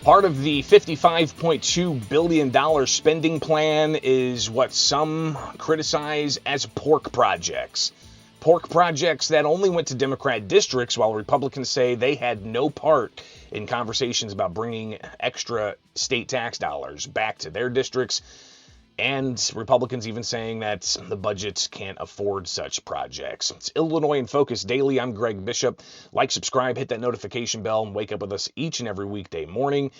Part of the $55.2 billion spending plan is what some criticize as pork projects. Pork projects that only went to Democrat districts, while Republicans say they had no part in conversations about bringing extra state tax dollars back to their districts. And Republicans even saying that the budget can't afford such projects. It's Illinois in Focus Daily. I'm Greg Bishop. Like, subscribe, hit that notification bell, and wake up with us each and every weekday morning.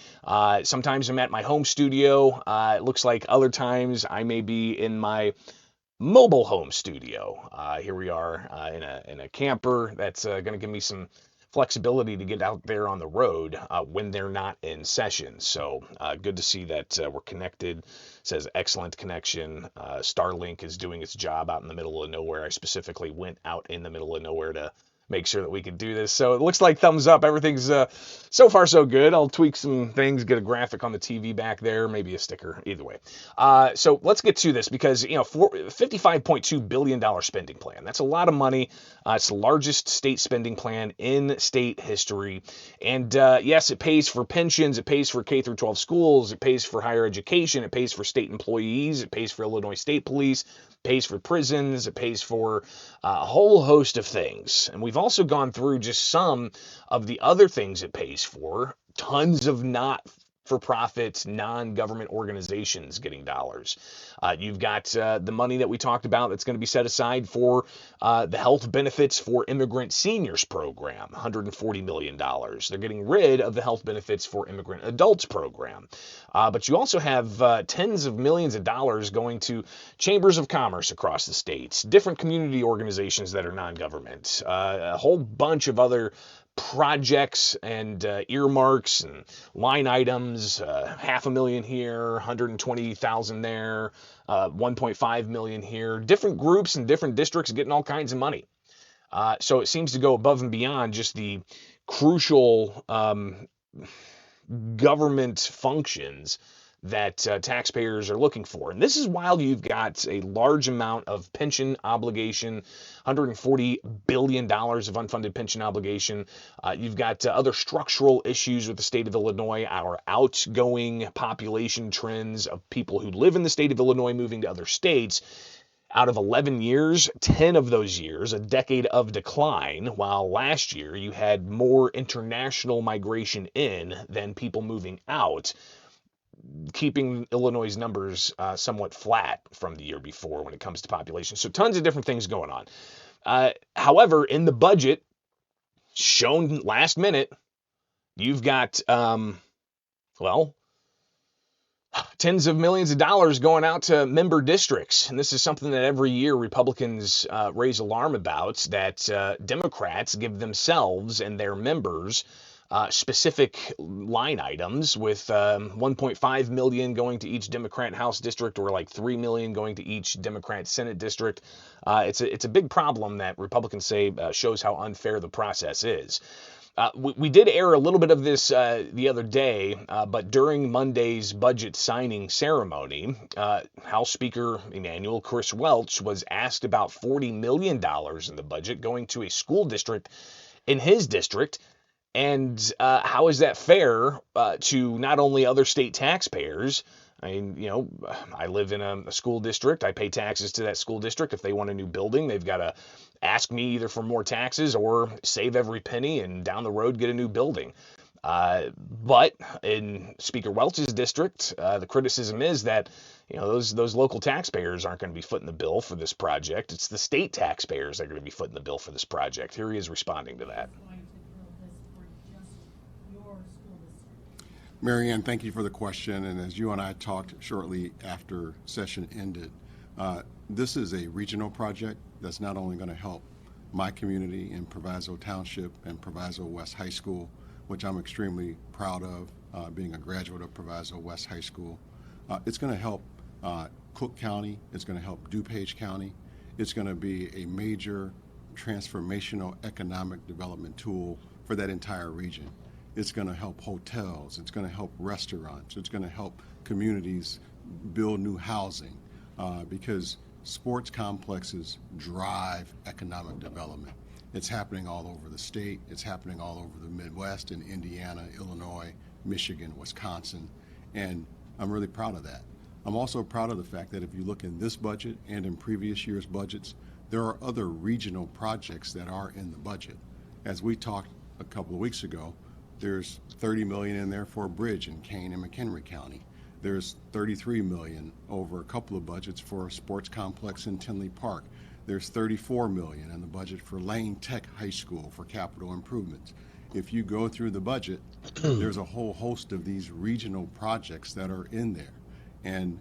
Sometimes I'm at my home studio. It looks like other times I may be in my mobile home studio. Here we are in a camper that's going to give me some flexibility to get out there on the road when they're not in session. So good to see that we're connected. It says excellent connection. Starlink is doing its job out in the middle of nowhere. I specifically went out in the middle of nowhere to make sure that we could do this. So it looks like thumbs up. Everything's so far so good. I'll tweak some things, get a graphic on the TV back there, maybe a sticker, either way. So let's get to this because, $55.2 billion spending plan. That's a lot of money. It's the largest state spending plan in state history. And yes, it pays for pensions. It pays for K through 12 schools. It pays for higher education. It pays for state employees. It pays for Illinois State Police. Pays for prisons, it pays for a whole host of things. And we've also gone through just some of the other things it pays for. Tons of not-for-profit, non-government organizations getting dollars. You've got the money that we talked about that's going to be set aside for the health benefits for immigrant seniors program, $140 million. They're getting rid of the health benefits for immigrant adults program. But you also have tens of millions of dollars going to chambers of commerce across the states, different community organizations that are non-government, a whole bunch of other projects and earmarks and line items, $500,000 here, 120,000 there, 1.5 million here, different groups and different districts getting all kinds of money. So it seems to go above and beyond just the crucial government functions that taxpayers are looking for. And this is while you've got a large amount of pension obligation, $140 billion of unfunded pension obligation. You've got other structural issues with the state of Illinois, our outgoing population trends of people who live in the state of Illinois moving to other states. Out of 11 years, 10 of those years, a decade of decline, while last year you had more international migration in than people moving out, keeping Illinois' numbers somewhat flat from the year before when it comes to population. So tons of different things going on. However, in the budget shown last minute, you've got, tens of millions of dollars going out to member districts. And this is something that every year Republicans raise alarm about, that Democrats give themselves and their members specific line items, with 1.5 million going to each Democrat House district, or like 3 million going to each Democrat Senate district. It's a big problem that Republicans say shows how unfair the process is. We did air a little bit of this the other day, but during Monday's budget signing ceremony, House Speaker Emanuel, Chris Welch, was asked about $40 million in the budget going to a school district in his district. And how is that fair to not only other state taxpayers? I mean, I live in a school district. I pay taxes to that school district. If they want a new building, they've got to ask me either for more taxes or save every penny and down the road get a new building. But in Speaker Welch's district, the criticism is that those local taxpayers aren't going to be footing the bill for this project. It's the state taxpayers that are going to be footing the bill for this project. Here he is responding to that. Marianne, thank you for the question. And as you and I talked shortly after session ended, this is a regional project that's not only going to help my community in Proviso Township and Proviso West High School, which I'm extremely proud of, being a graduate of Proviso West High School. It's going to help Cook County. It's going to help DuPage County. It's going to be a major transformational economic development tool for that entire region. It's going to help hotels. It's going to help restaurants. It's going to help communities build new housing because sports complexes drive economic development. It's happening all over the state. It's happening all over the Midwest in Indiana, Illinois, Michigan, Wisconsin, and I'm really proud of that. I'm also proud of the fact that if you look in this budget and in previous years' budgets, there are other regional projects that are in the budget. As we talked a couple of weeks ago, there's $30 million in there for a bridge in Kane and McHenry County. There's $33 million over a couple of budgets for a sports complex in Tinley Park. There's $34 million in the budget for Lane Tech High School for capital improvements. If you go through the budget, there's a whole host of these regional projects that are in there. And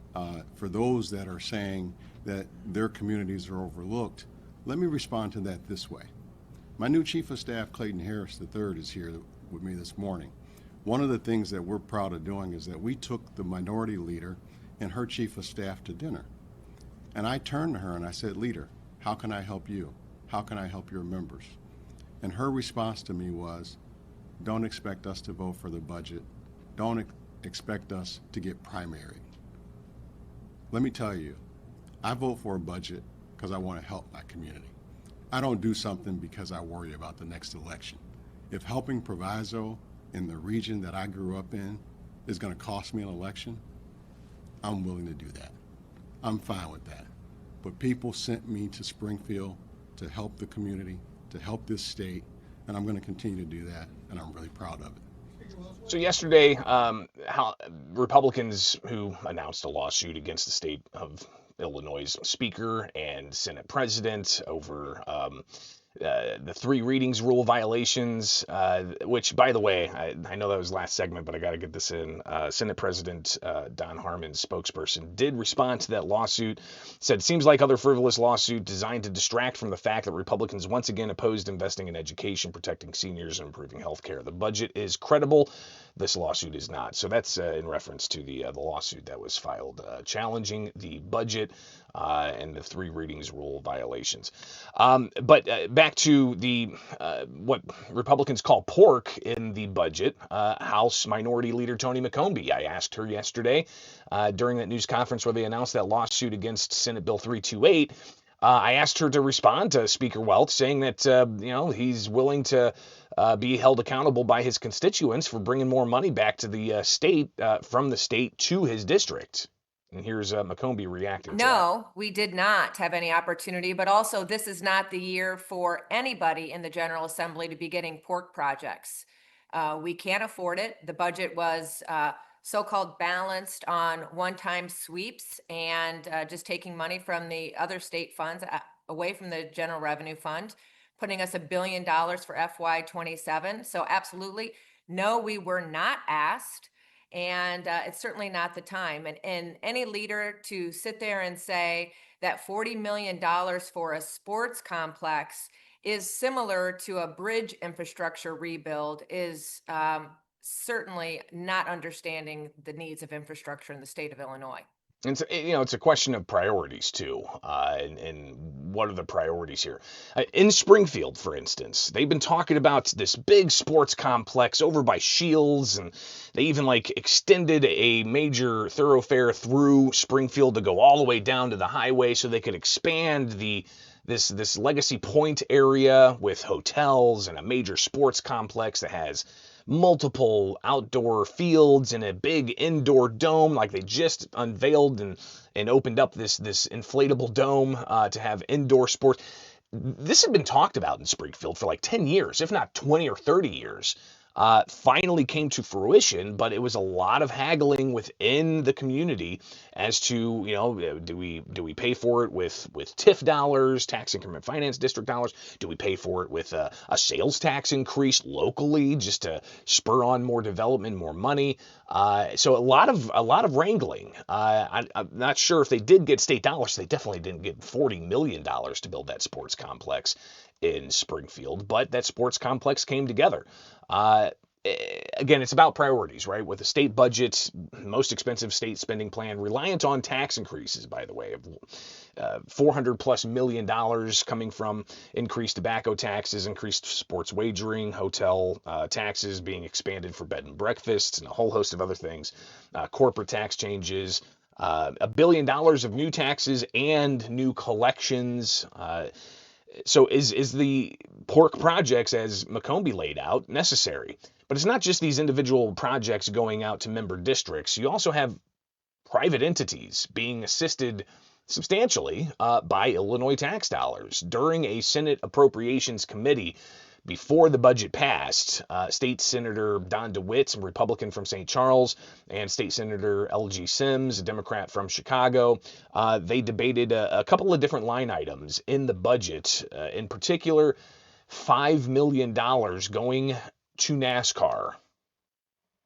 for those that are saying that their communities are overlooked, let me respond to that this way. My new Chief of Staff, Clayton Harris III, is here with me this morning. One of the things that we're proud of doing is that we took the minority leader and her Chief of Staff to dinner. And I turned to her and I said, "Leader, how can I help you? How can I help your members?" And her response to me was, "Don't expect us to vote for the budget. Don't expect us to get primaried." Let me tell you, I vote for a budget because I want to help my community. I don't do something because I worry about the next election. If helping Proviso in the region that I grew up in is going to cost me an election, I'm willing to do that. I'm fine with that. But people sent me to Springfield to help the community, to help this state, and I'm going to continue to do that, and I'm really proud of it. So yesterday, how Republicans who announced a lawsuit against the state of Illinois Speaker and Senate President over the three readings rule violations, which, by the way, I know that was last segment, but I got to get this in. Senate President Don Harmon's spokesperson did respond to that lawsuit, said, "Seems like other frivolous lawsuit designed to distract from the fact that Republicans once again opposed investing in education, protecting seniors, and improving health care. The budget is credible. This lawsuit is not." So that's in reference to the lawsuit that was filed challenging the budget and the three readings rule violations. But back to the what Republicans call pork in the budget. House Minority Leader Tony McCombie, I asked her yesterday during that news conference where they announced that lawsuit against Senate Bill 328. I asked her to respond to Speaker Welch, saying that he's willing to be held accountable by his constituents for bringing more money back to the state from the state to his district. And here's McCombie reacting to that. No, we did not have any opportunity, but also this is not the year for anybody in the General Assembly to be getting pork projects. We can't afford it. The budget was so-called balanced on one-time sweeps and just taking money from the other state funds away from the General Revenue Fund, putting us $1 billion for FY27. So absolutely, no, we were not asked. And it's certainly not the time. And any leader to sit there and say that $40 million for a sports complex is similar to a bridge infrastructure rebuild is certainly not understanding the needs of infrastructure in the state of Illinois. And it's a question of priorities too, and what are the priorities here? In Springfield, for instance, they've been talking about this big sports complex over by Shields, and they even extended a major thoroughfare through Springfield to go all the way down to the highway, so they could expand this Legacy Point area with hotels and a major sports complex that has multiple outdoor fields and a big indoor dome. They just unveiled and opened up this inflatable dome to have indoor sports. This had been talked about in Springfield for 10 years, if not 20 or 30 years. Finally came to fruition, but it was a lot of haggling within the community as to, do we pay for it with TIF dollars, tax increment finance district dollars? Do we pay for it with a sales tax increase locally just to spur on more development, more money? So a lot of wrangling. I'm not sure if they did get state dollars. They definitely didn't get $40 million to build that sports complex in Springfield, but that sports complex came together. Again, it's about priorities, right? With the state budget, most expensive state spending plan, reliant on tax increases, by the way, of $400+ million coming from increased tobacco taxes, increased sports wagering, hotel taxes being expanded for bed and breakfasts, and a whole host of other things, corporate tax changes, $1 billion of new taxes and new collections. So is the pork projects, as McCombie laid out, necessary? But it's not just these individual projects going out to member districts. You also have private entities being assisted substantially by Illinois tax dollars. During a Senate Appropriations Committee before the budget passed, State Senator Don DeWitt, a Republican from St. Charles, and State Senator L.G. Sims, a Democrat from Chicago, they debated a couple of different line items in the budget, in particular, $5 million going to NASCAR.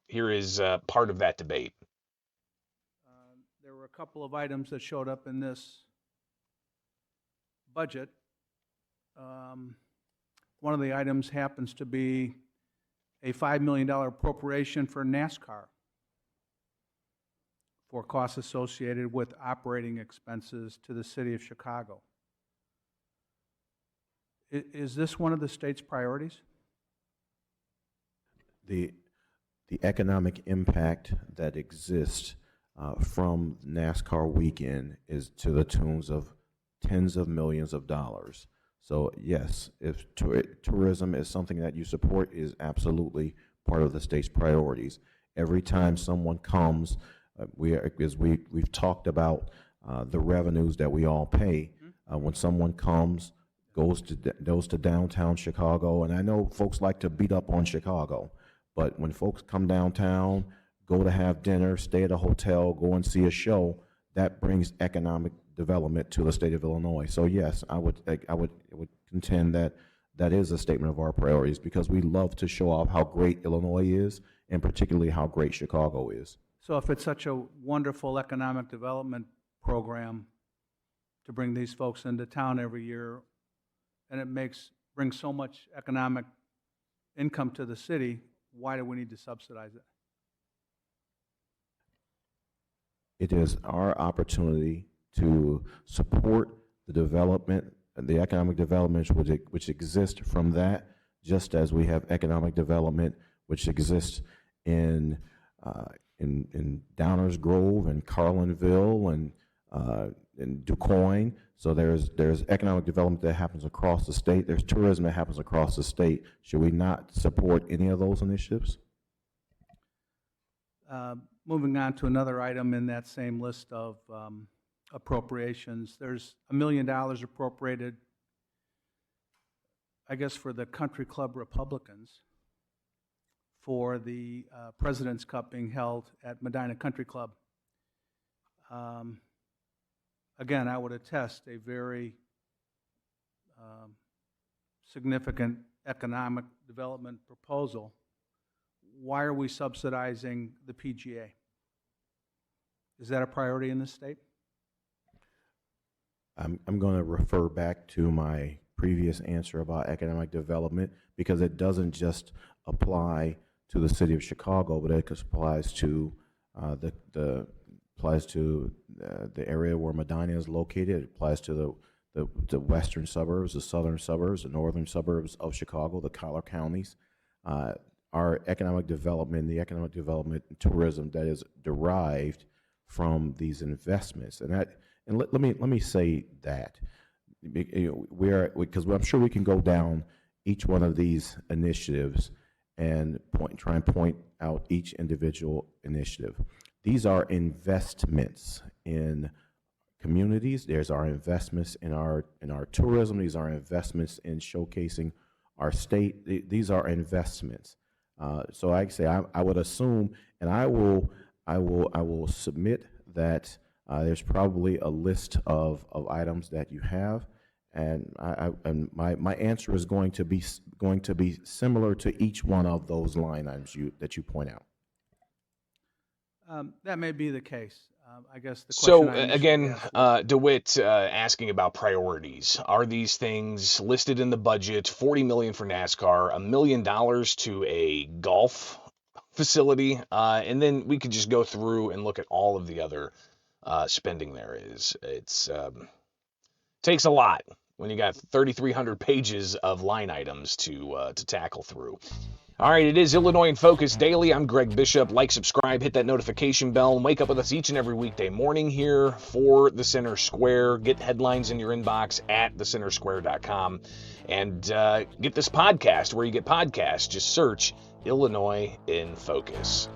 Here is part of that debate. There were a couple of items that showed up in this budget. One of the items happens to be a $5 million appropriation for NASCAR for costs associated with operating expenses to the city of Chicago. Is this one of the state's priorities? The economic impact that exists from NASCAR weekend is to the tunes of tens of millions of dollars. So yes, if tourism is something that you support, is absolutely part of the state's priorities. Every time someone comes, we've talked about the revenues that we all pay. When someone comes, goes to downtown Chicago, and I know folks like to beat up on Chicago, but when folks come downtown, go to have dinner, stay at a hotel, go and see a show, that brings economic development to the state of Illinois. So yes, I would contend that that is a statement of our priorities, because we love to show off how great Illinois is, and particularly how great Chicago is. So if it's such a wonderful economic development program to bring these folks into town every year, and it brings so much economic income to the city, why do we need to subsidize it? It is our opportunity to support the development, the economic development which exists from that, just as we have economic development which exists in Downers Grove and Carlinville and in DuQuoin. So there's economic development that happens across the state. There's tourism that happens across the state. Should we not support any of those initiatives? Moving on to another item in that same list of appropriations, there's $1 million appropriated, I guess, for the Country Club Republicans for the President's Cup being held at Medina Country Club. Again, I would attest a very significant economic development proposal. Why are we subsidizing the PGA? Is that a priority in this state? I'm going to refer back to my previous answer about economic development, because it doesn't just apply to the city of Chicago, but it applies to the area where Medina is located. It applies to the western suburbs, the southern suburbs, the northern suburbs of Chicago, the collar counties. Our economic development, the economic development and tourism that is derived from these investments, and let me say that because I'm sure we can go down each one of these initiatives and try and point out each individual initiative. These are investments in communities. There's our investments in our tourism. These are investments in showcasing our state. These are investments. So I say I would assume, and I will submit that there's probably a list of items that you have, and my answer is going to be similar to each one of those line items that you point out. That may be the case. I guess the question So again, DeWitt asking about priorities. Are these things listed in the budget? $40 million for NASCAR, $1 million to a golf facility, and then we could just go through and look at all of the other spending there is. It's takes a lot when you got 3,300 pages of line items to tackle through. All right, it is Illinois in Focus Daily. I'm Greg Bishop. Like, subscribe, hit that notification bell, and wake up with us each and every weekday morning here for the Center Square. Get headlines in your inbox at thecentersquare.com. And get this podcast where you get podcasts. Just search Illinois in Focus.